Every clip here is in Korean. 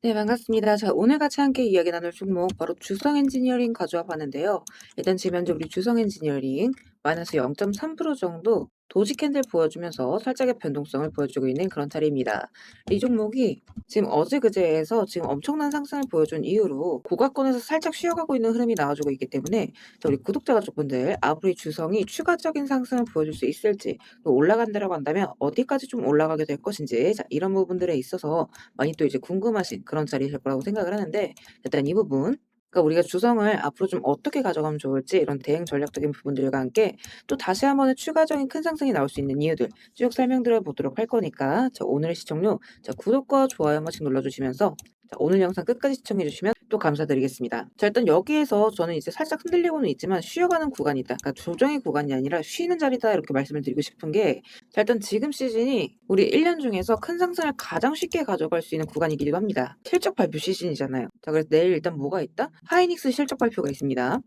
네, 반갑습니다. 자, 오늘 같이 함께 이야기 나눌 종목 바로 주성 엔지니어링 가져와 봤는데요. 일단 지금 현재 우리 주성 엔지니어링 마이너스 0.3% 정도 도지 캔들 보여주면서 살짝의 변동성을 보여주고 있는 그런 자리입니다. 이 종목이 지금 어제 그제에서 지금 엄청난 상승을 보여준 이후로 고가권에서 살짝 쉬어가고 있는 흐름이 나와주고 있기 때문에 자, 우리 구독자 가족분들 앞으로 이 주성이 추가적인 상승을 보여줄 수 있을지 또 올라간다라고 한다면 어디까지 좀 올라가게 될 것인지 자, 이런 부분들에 있어서 많이 또 이제 궁금하신 그런 자리실 거라고 생각을 하는데 일단 이 부분 그러니까 우리가 주성을 앞으로 좀 어떻게 가져가면 좋을지 이런 대응 전략적인 부분들과 함께 또 다시 한번의 추가적인 큰 상승이 나올 수 있는 이유들 쭉 설명드려 보도록 할 거니까 자 오늘의 시청료 자 구독과 좋아요 한 번씩 눌러주시면서 자 오늘 영상 끝까지 시청해 주시면 또 감사드리겠습니다. 자 일단 여기에서 저는 이제 살짝 흔들리고는 있지만 쉬어가는 구간이다. 그러니까 조정의 구간이 아니라 쉬는 자리다 이렇게 말씀을 드리고 싶은 게 자 일단 지금 시즌이 우리 1년 중에서 큰 상승을 가장 쉽게 가져갈 수 있는 구간이기도 합니다. 실적 발표 시즌이잖아요. 자 그래서 내일 일단 뭐가 있다? 하이닉스 실적 발표가 있습니다.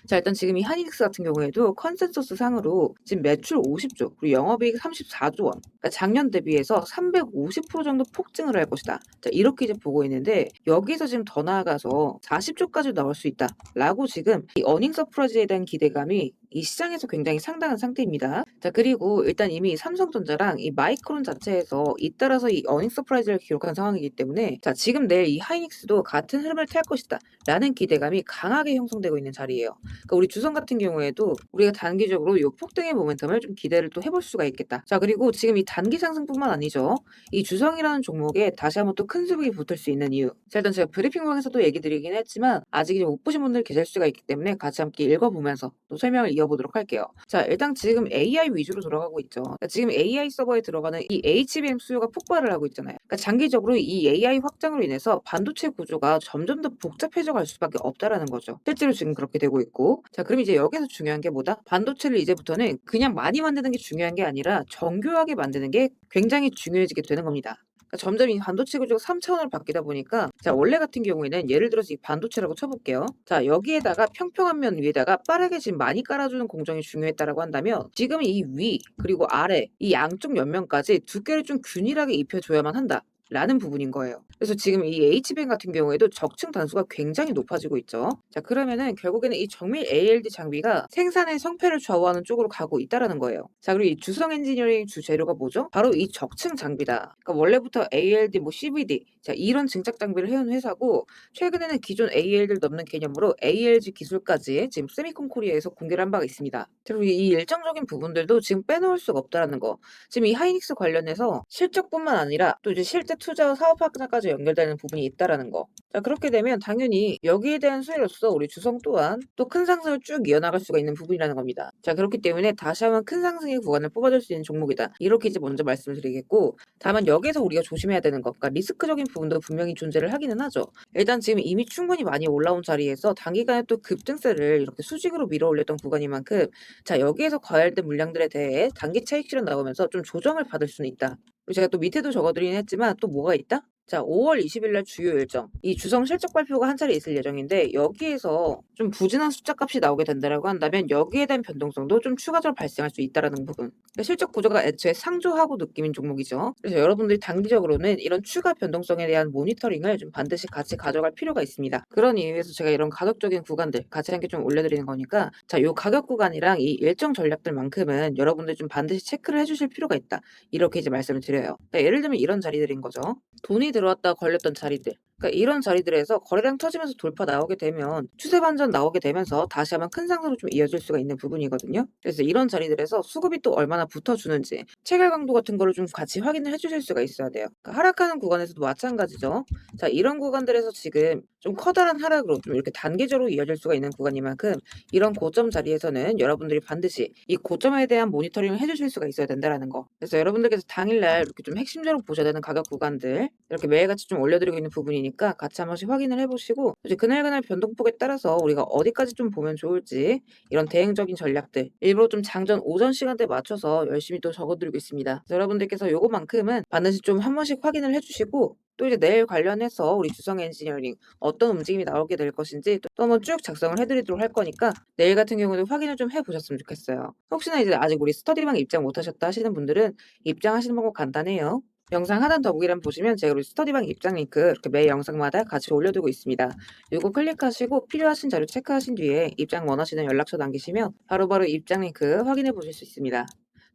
자 일단 지금 이 하이닉스 같은 경우에도 컨센서스 상으로 지금 매출 50조 그리고 영업이익 34조 원 그러니까 작년 대비해서 350% 정도 폭증을 할 것이다. 자 이렇게 이제 보고 있는데 여기서 지금 더 나아가서 40조까지 나올 수 있다라고 지금 이 어닝 서프라이즈에 대한 기대감이 이 시장에서 굉장히 상당한 상태입니다. 자 그리고 일단 이미 삼성전자랑 이 마이크론 자체에서 잇따라서 이 어닝 서프라이즈를 기록한 상황이기 때문에 자 지금 내일 이 하이닉스도 같은 흐름을 탈 것이다 라는 기대감이 강하게 형성되고 있는 자리예요. 그러니까 우리 주성 같은 경우에도 우리가 단기적으로 이 폭등의 모멘텀을 좀 기대를 또 해볼 수가 있겠다. 자 그리고 지금 이 단기 상승뿐만 아니죠. 이 주성이라는 종목에 다시 한번 또 큰 수급이 붙을 수 있는 이유. 자 일단 제가 브리핑방에서도 얘기 드리긴 했지만 아직 이제 못 보신 분들 계실 수가 있기 때문에 같이 함께 읽어보면서 또 설명을 이어보도록 할게요. 자 일단 지금 AI 위주로 돌아가고 있죠. 그러니까 지금 AI 서버에 들어가는 이 HBM 수요가 폭발을 하고 있잖아요. 그러니까 장기적으로 이 AI 확장으로 인해서 반도체 구조가 점점 더 복잡해져 갈 수밖에 없다라는 거죠. 실제로 지금 그렇게 되고 있고. 자, 그럼 이제 여기서 중요한 게 뭐다? 반도체를 이제부터는 그냥 많이 만드는 게 중요한 게 아니라 정교하게 만드는 게 굉장히 중요해지게 되는 겁니다. 그러니까 점점 이 반도체 구조가 3차원으로 바뀌다 보니까 자 원래 같은 경우에는 예를 들어서 이 반도체라고 쳐볼게요. 자 여기에다가 평평한 면 위에다가 빠르게 지금 많이 깔아주는 공정이 중요했다라고 한다면 지금 이 위 그리고 아래 이 양쪽 옆면까지 두께를 좀 균일하게 입혀줘야만 한다. 라는 부분인 거예요. 그래서 지금 이 HBM 같은 경우에도 적층 단수가 굉장히 높아지고 있죠. 자 그러면은 결국에는 이 정밀 ALD 장비가 생산의 성패를 좌우하는 쪽으로 가고 있다라는 거예요. 자 그리고 이 주성 엔지니어링 주 재료가 뭐죠? 바로 이 적층 장비다. 그러니까 원래부터 ALD 뭐 CVD 자 이런 증착 장비를 해온 회사고 최근에는 기존 ALD를 넘는 개념으로 ALG 기술까지 지금 세미콘 코리아에서 공개를 한 바가 있습니다. 그리고 이 일정적인 부분들도 지금 빼놓을 수가 없다라는 거. 지금 이 하이닉스 관련해서 실적뿐만 아니라 또 이제 실제 투자와 사업 확장까지 연결되는 부분이 있다라는 거. 자, 그렇게 되면 당연히 여기에 대한 수혜로서 우리 주성 또한 또 큰 상승을 쭉 이어나갈 수가 있는 부분이라는 겁니다. 자, 그렇기 때문에 다시 한번 큰 상승의 구간을 뽑아줄 수 있는 종목이다. 이렇게 이제 먼저 말씀을 드리겠고, 다만 여기서 우리가 조심해야 되는 것, 그러니까 리스크적인 부분도 분명히 존재를 하기는 하죠. 일단 지금 이미 충분히 많이 올라온 자리에서 단기간에 또 급등세를 이렇게 수직으로 밀어 올렸던 구간인 만큼, 자, 여기에서 과열된 물량들에 대해 단기 차익 실현 나오면서 좀 조정을 받을 수는 있다. 그리고 제가 또 밑에도 적어드리긴 했지만 또 뭐가 있다? 자, 5월 20일 날 주요 일정. 이 주성 실적 발표가 한 차례 있을 예정인데 여기에서 좀 부진한 숫자 값이 나오게 된다라고 한다면 여기에 대한 변동성도 좀 추가적으로 발생할 수 있다라는 부분. 그러니까 실적 구조가 애초에 상조하고 느낌인 종목이죠. 그래서 여러분들이 단기적으로는 이런 추가 변동성에 대한 모니터링을 좀 반드시 같이 가져갈 필요가 있습니다. 그런 이유에서 제가 이런 가격적인 구간들 같이 함께 좀 올려드리는 거니까 자, 요 가격 구간이랑 이 일정 전략들만큼은 여러분들 좀 반드시 체크를 해주실 필요가 있다. 이렇게 이제 말씀을 드려요. 그러니까 예를 들면 이런 자리들인 거죠. 돈이 들어왔다 걸렸던 자리들. 그러니까 이런 자리들에서 거래량 터지면서 돌파 나오게 되면 추세 반전 나오게 되면서 다시 한번 큰 상승으로 좀 이어질 수가 있는 부분이거든요. 그래서 이런 자리들에서 수급이 또 얼마나 붙어주는지 체결 강도 같은 거를 좀 같이 확인을 해주실 수가 있어야 돼요. 그러니까 하락하는 구간에서도 마찬가지죠. 자 이런 구간들에서 지금 좀 커다란 하락으로 좀 이렇게 단계적으로 이어질 수가 있는 구간인 만큼 이런 고점 자리에서는 여러분들이 반드시 이 고점에 대한 모니터링을 해주실 수가 있어야 된다라는 거. 그래서 여러분들께서 당일날 이렇게 좀 핵심적으로 보셔야 되는 가격 구간들 이렇게 매일같이 좀 올려드리고 있는 부분이니까 같이 한 번씩 확인을 해보시고 이제 그날그날 변동폭에 따라서 우리가 어디까지 좀 보면 좋을지 이런 대응적인 전략들 일부러 좀 장전 오전 시간대에 맞춰서 열심히 또 적어드리고 있습니다. 그래서 여러분들께서 요거만큼은 반드시 좀 한 번씩 확인을 해주시고 또 이제 내일 관련해서 우리 주성 엔지니어링 어떤 움직임이 나오게 될 것인지 또 한번 쭉 작성을 해드리도록 할 거니까 내일 같은 경우는 확인을 좀 해보셨으면 좋겠어요. 혹시나 이제 아직 우리 스터디방 입장 못하셨다 하시는 분들은 입장하시는 방법 간단해요. 영상 하단 더보기란 보시면 제가 우리 스터디방 입장 링크 이렇게 매 영상마다 같이 올려두고 있습니다. 이거 클릭하시고 필요하신 자료 체크하신 뒤에 입장 원하시는 연락처 남기시면 바로바로 입장 링크 확인해 보실 수 있습니다.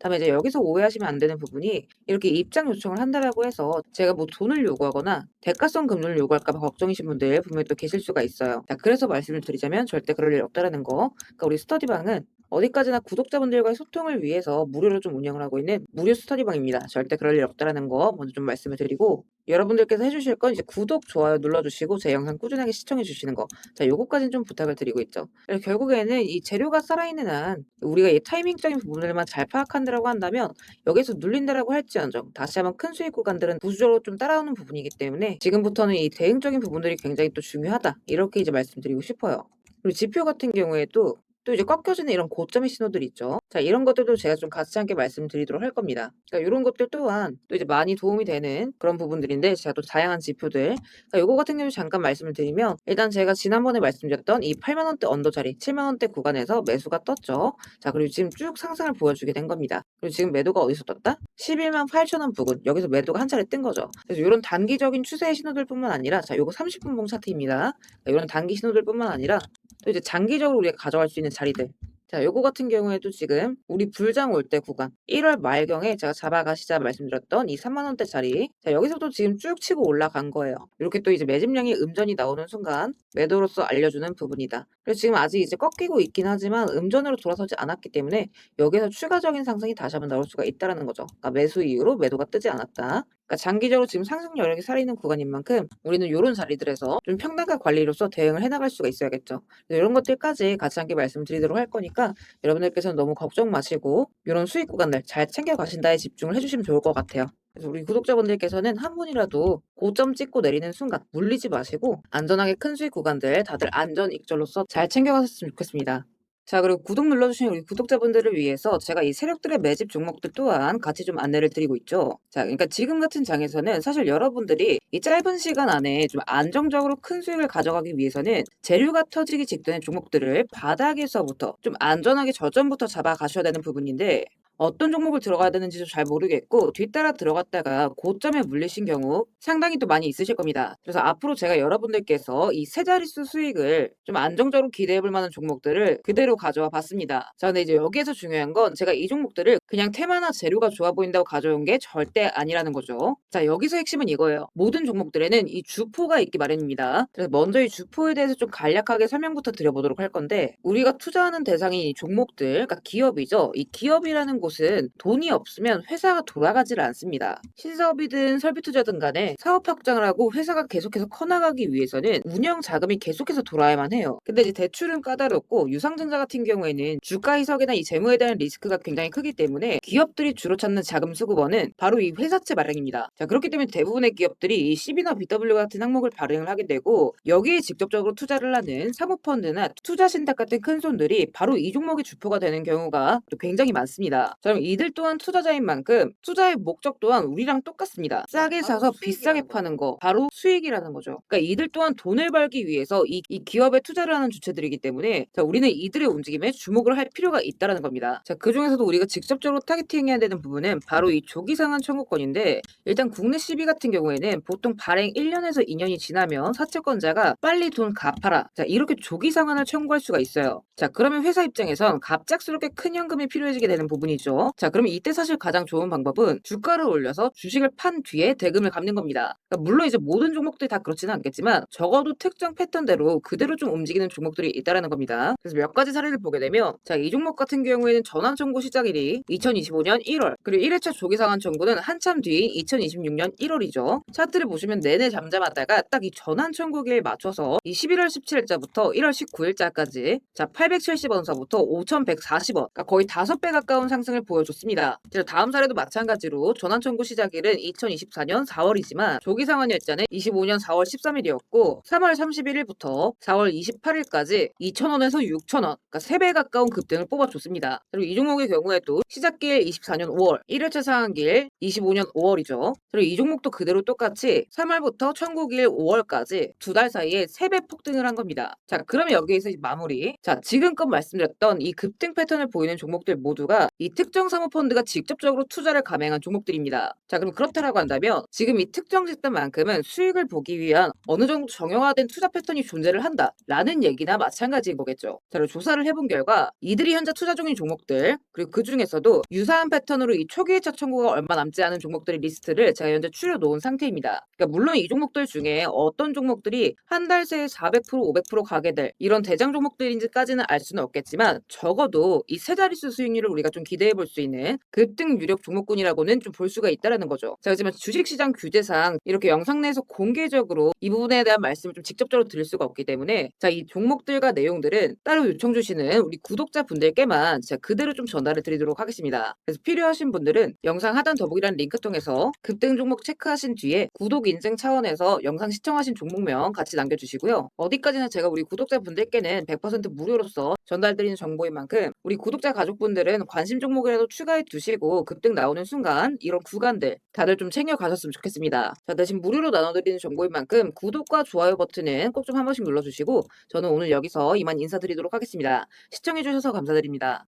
다음에 이제 여기서 오해하시면 안 되는 부분이 이렇게 입장 요청을 한다라고 해서 제가 뭐 돈을 요구하거나 대가성 금융을 요구할까 봐 걱정이신 분들 분명히 또 계실 수가 있어요. 자, 그래서 말씀을 드리자면 절대 그럴 일 없다라는 거. 그러니까 우리 스터디방은 어디까지나 구독자분들과의 소통을 위해서 무료로 좀 운영을 하고 있는 무료 스터디방입니다. 절대 그럴 일 없다라는 거 먼저 좀 말씀을 드리고 여러분들께서 해주실 건 이제 구독, 좋아요 눌러주시고 제 영상 꾸준하게 시청해 주시는 거. 자, 요거까지는 좀 부탁을 드리고 있죠. 그래서 결국에는 이 재료가 살아있는 한 우리가 이 타이밍적인 부분들만 잘 파악한다라고 한다면 여기서 눌린다라고 할지언정 다시 한번 큰 수익 구간들은 부수적으로 좀 따라오는 부분이기 때문에 지금부터는 이 대응적인 부분들이 굉장히 또 중요하다. 이렇게 이제 말씀드리고 싶어요. 그리고 지표 같은 경우에도 또 이제 꺾여지는 이런 고점의 신호들 있죠. 자, 이런 것들도 제가 좀 같이 함께 말씀드리도록 할 겁니다. 그러니까 이런 것들 또한 또 이제 많이 도움이 되는 그런 부분들인데 제가 또 다양한 지표들. 그러니까 요거 같은 경우 잠깐 말씀을 드리면 일단 제가 지난번에 말씀드렸던 이 8만 원대 언더 자리, 7만 원대 구간에서 매수가 떴죠. 자, 그리고 지금 쭉 상승을 보여주게 된 겁니다. 그리고 지금 매도가 어디서 떴다? 11만 8천 원 부근. 여기서 매도가 한 차례 뜬 거죠. 그래서 이런 단기적인 추세의 신호들뿐만 아니라 자, 요거 30분봉 차트입니다. 그러니까 이런 단기 신호들뿐만 아니라 또 이제 장기적으로 우리가 가져갈 수 있는 자리들. 자, 요거 같은 경우에도 지금 우리 불장 올 때 구간 1월 말경에 제가 잡아가시자 말씀드렸던 이 3만 원대 자리. 자, 여기서도 지금 쭉 치고 올라간 거예요. 이렇게 또 이제 매집량이 음전이 나오는 순간 매도로서 알려주는 부분이다. 그래서 지금 아직 이제 꺾이고 있긴 하지만 음전으로 돌아서지 않았기 때문에 여기서 추가적인 상승이 다시 한번 나올 수가 있다라는 거죠. 그러니까 매수 이후로 매도가 뜨지 않았다. 그러니까 장기적으로 지금 상승 여력이 살아있는 구간인 만큼 우리는 이런 자리들에서 좀 평단가 관리로서 대응을 해나갈 수가 있어야겠죠. 이런 것들까지 같이 함께 말씀드리도록 할 거니까 여러분들께서는 너무 걱정 마시고 이런 수익 구간들 잘 챙겨 가신다에 집중을 해주시면 좋을 것 같아요. 그래서 우리 구독자분들께서는 한 분이라도 고점 찍고 내리는 순간 물리지 마시고 안전하게 큰 수익 구간들 다들 안전 익절로서 잘 챙겨가셨으면 좋겠습니다. 자, 그리고 구독 눌러주신 우리 구독자분들을 위해서 제가 이 세력들의 매집 종목들 또한 같이 좀 안내를 드리고 있죠. 자, 그러니까 지금 같은 장에서는 사실 여러분들이 이 짧은 시간 안에 좀 안정적으로 큰 수익을 가져가기 위해서는 재료가 터지기 직전의 종목들을 바닥에서부터 좀 안전하게 저점부터 잡아가셔야 되는 부분인데 어떤 종목을 들어가야 되는지도 잘 모르겠고 뒤따라 들어갔다가 고점에 물리신 경우 상당히 또 많이 있으실 겁니다. 그래서 앞으로 제가 여러분들께서 이 세 자릿수 수익을 좀 안정적으로 기대해 볼 만한 종목들을 그대로 가져와 봤습니다. 자, 근데 이제 여기에서 중요한 건 제가 이 종목들을 그냥 테마나 재료가 좋아 보인다고 가져온 게 절대 아니라는 거죠. 자, 여기서 핵심은 이거예요. 모든 종목들에는 이 주포가 있기 마련입니다. 그래서 먼저 이 주포에 대해서 좀 간략하게 설명부터 드려보도록 할 건데 우리가 투자하는 대상이 이 종목들, 그러니까 기업이죠. 이 기업이라는 곳은 돈이 없으면 회사가 돌아가질 않습니다. 신사업이든 설비투자든 간에 사업 확장을 하고 회사가 계속해서 커나가기 위해서는 운영 자금이 계속해서 돌아야만 해요. 근데 이제 대출은 까다롭고 유상증자 같은 경우에는 주가 희석이나 이 재무에 대한 리스크가 굉장히 크기 때문에 기업들이 주로 찾는 자금 수급원은 바로 이 회사채 발행입니다. 자, 그렇기 때문에 대부분의 기업들이 이 CB나 BW 같은 항목을 발행을 하게 되고 여기에 직접적으로 투자를 하는 사모펀드나 투자신탁 같은 큰 손들이 바로 이 종목의 주포가 되는 경우가 또 굉장히 많습니다. 자, 그럼 이들 또한 투자자인 만큼 투자의 목적 또한 우리랑 똑같습니다. 싸게 사서 비싸게 파는 거 바로 수익이라는 거죠. 그러니까 이들 또한 돈을 벌기 위해서 이 기업에 투자를 하는 주체들이기 때문에 자, 우리는 이들의 움직임에 주목을 할 필요가 있다라는 겁니다. 자, 그 중에서도 우리가 직접적으로 타겟팅해야 되는 부분은 바로 이 조기상한 청구권인데 일단 국내 CB 같은 경우에는 보통 발행 1년에서 2년이 지나면 사채권자가 빨리 돈 갚아라. 자, 이렇게 조기 상환을 청구할 수가 있어요. 자, 그러면 회사 입장에선 갑작스럽게 큰 현금이 필요해지게 되는 부분이죠. 자, 그러면 이때 사실 가장 좋은 방법은 주가를 올려서 주식을 판 뒤에 대금을 갚는 겁니다. 그러니까 물론 이제 모든 종목들이 다 그렇지는 않겠지만 적어도 특정 패턴대로 그대로 좀 움직이는 종목들이 있다라는 겁니다. 그래서 몇 가지 사례를 보게 되면 자, 이 종목 같은 경우에는 전환 청구 시작일이 2025년 1월 그리고 1회차 조기 상환 청구는 한참 뒤인 2026년 1월이죠. 차트를 보시면 내내 잠잠하다가 딱 이 전환 청구기에 맞춰서 이 11월 17일자부터 1월 19일자까지 자 870원서부터 5140원 그러니까 거의 5배 가까운 상승을 보여줬습니다. 다음 사례도 마찬가지로 전환 청구 시작일은 2024년 4월이지만 조기 상환 일자는 25년 4월 13일이었고 3월 31일부터 4월 28일까지 2,000원에서 6,000원 그러니까 3배 가까운 급등을 뽑아줬습니다. 그리고 이 종목의 경우에도 시작길 24년 5월 1회차 상한길 25년 5월이죠. 그리고 이 종목도 그대로 똑같이 3월부터 청구길 5월까지 두 달 사이에 3배 폭등을 한 겁니다. 자, 그러면 여기에서 마무리. 자, 지금 지금껏 말씀드렸던 이 급등 패턴을 보이는 종목들 모두가 이 특정 사모펀드가 직접적으로 투자를 감행한 종목들입니다. 자, 그럼 그렇다라고 한다면 지금 이 특정 시점만큼은 수익을 보기 위한 어느 정도 정형화된 투자 패턴이 존재를 한다라는 얘기나 마찬가지인 거겠죠. 자, 그리고 조사를 해본 결과 이들이 현재 투자 중인 종목들, 그리고 그 중에서도 유사한 패턴으로 이 초기 회차 청구가 얼마 남지 않은 종목들의 리스트를 제가 현재 추려놓은 상태입니다. 그러니까 물론 이 종목들 중에 어떤 종목들이 한 달 새에 400%, 500% 가게 될 이런 대장 종목들인지까지는 알 수는 없겠지만 적어도 이 세 자릿수 수익률을 우리가 좀 기대해 볼 수 있는 급등 유력 종목군이라고는 좀 볼 수가 있다라는 거죠. 자, 하지만 주식시장 규제상 이렇게 영상 내에서 공개적으로 이 부분에 대한 말씀을 좀 직접적으로 드릴 수가 없기 때문에 자, 이 종목들과 내용들은 따로 요청 주시는 우리 구독자분들께만 제가 그대로 좀 전달을 드리도록 하겠습니다. 그래서 필요하신 분들은 영상 하단 더보기란 링크 통해서 급등 종목 체크하신 뒤에 구독 인증 차원에서 영상 시청하신 종목명 같이 남겨주시고요. 어디까지나 제가 우리 구독자분들께는 100% 무료로서 전달드리는 정보인 만큼 우리 구독자 가족분들은 관심 종목이라도 추가해 두시고 급등 나오는 순간 이런 구간들 다들 좀 챙겨 가셨으면 좋겠습니다. 자, 대신 무료로 나눠드리는 정보인 만큼 구독과 좋아요 버튼은 꼭 좀 한 번씩 눌러주시고 저는 오늘 여기서 이만 인사드리도록 하겠습니다. 시청해주셔서 감사드립니다.